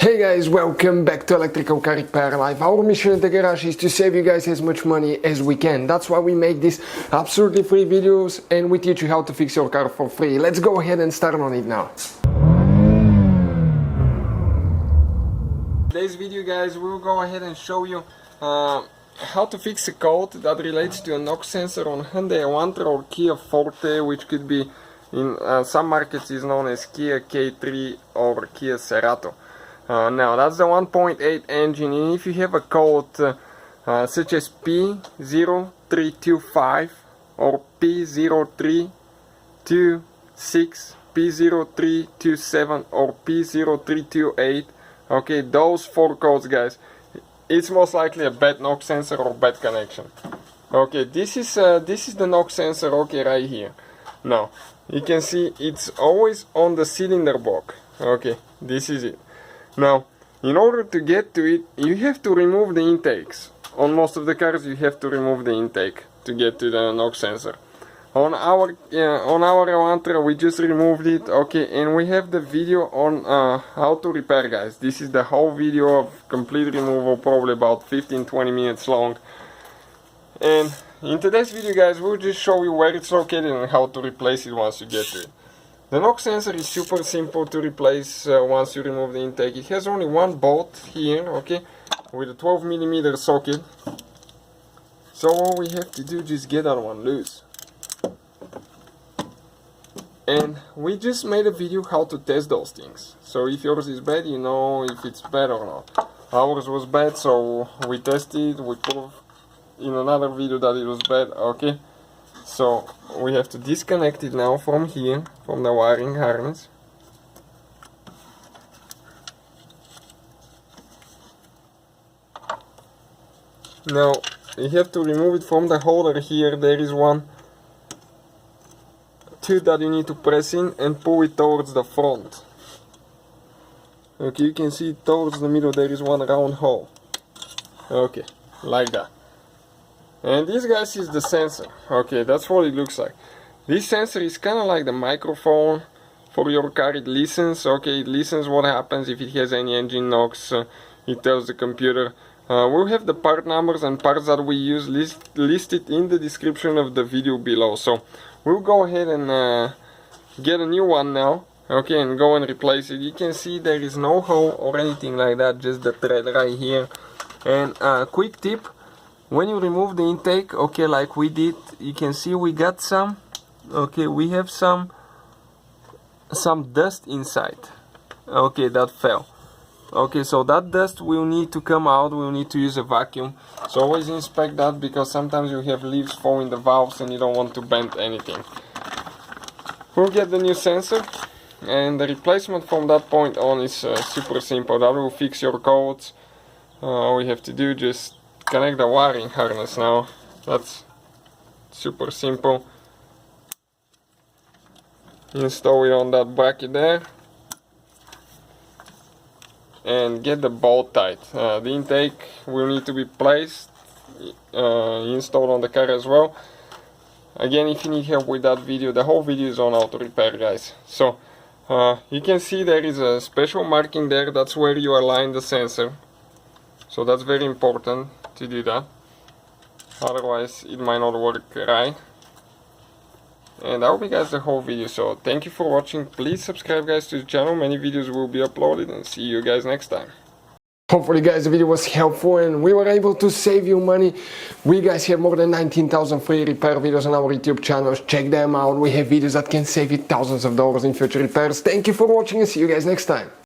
Hey guys, welcome back to Electrical Car Repair Live. Our mission in the garage is to save you guys as much money as we can. That's why we make these absolutely free videos and we teach you how to fix your car for free. Let's go ahead and start on it now. Today's video, guys, we'll go ahead and show you how to fix a code that relates to a knock sensor on Hyundai Elantra or Kia Forte, which could be in some markets is known as Kia K3 or Kia Cerato. Now that's the 1.8 engine, and if you have a code such as P0325 or P0326 P0327 or P0328, okay, those four codes, guys, it's most likely a bad knock sensor or bad connection. Okay, this is the knock sensor, okay, right here. Now you can see it's always on the cylinder block. Okay, this is it. Now, in order to get to it, you have to remove the intakes. On most of the cars, you have to remove the intake to get to the knock sensor. On our Elantra, we just removed it. Okay, and we have the video on how to repair, guys. This is the whole video of complete removal, probably about 15-20 minutes long. And in today's video, guys, we'll just show you where it's located and how to replace it once you get to it. The knock sensor is super simple to replace once you remove the intake. It has only one bolt here, okay, with a 12mm socket. So all we have to do is just get that one loose. And we just made a video how to test those things. So if yours is bad, you know if it's bad or not. Ours was bad, so we tested, we proved in another video that it was bad, okay. So we have to disconnect it now from here, from the wiring harness. Now you have to remove it from the holder here. There is one tube that you need to press in and pull it towards the front. Okay, you can see towards the middle there is one round hole. Okay, like that. And this, guys, is the sensor. Okay, that's what it looks like. This sensor is kind of like the microphone for your car. It listens. Okay, it listens what happens if it has any engine knocks. It tells the computer. We'll have the part numbers and parts that we use listed in the description of the video below. So we'll go ahead and get a new one now. Okay, and go and replace it. You can see there is no hole or anything like that, just the thread right here. And quick tip. When you remove the intake, okay, like we did, you can see we got some, okay, we have some dust inside, okay, that fell. Okay, so that dust will need to come out, we'll need to use a vacuum. So always inspect that, because sometimes you have leaves fall in the valves and you don't want to bend anything. We'll get the new sensor, and the replacement from that point on is super simple. That will fix your codes. All we have to do, just connect the wiring harness now. That's super simple. Install it on that bracket there and get the bolt tight. The intake will need to be placed, installed on the car as well. Again, if you need help with that video, the whole video is on how to repair, guys. So you can see there is a special marking there. That's where you align the sensor. So that's very important to do that, otherwise it might not work right. And that will be, guys, the whole video. So thank you for watching. Please subscribe, guys, to the channel. Many videos will be uploaded, and see you guys next time. Hopefully, guys, the video was helpful and we were able to save you money. We, guys, have more than 19,000 free repair videos on our YouTube channels. Check them out. We have videos that can save you thousands of dollars in future repairs. Thank you for watching and see you guys next time.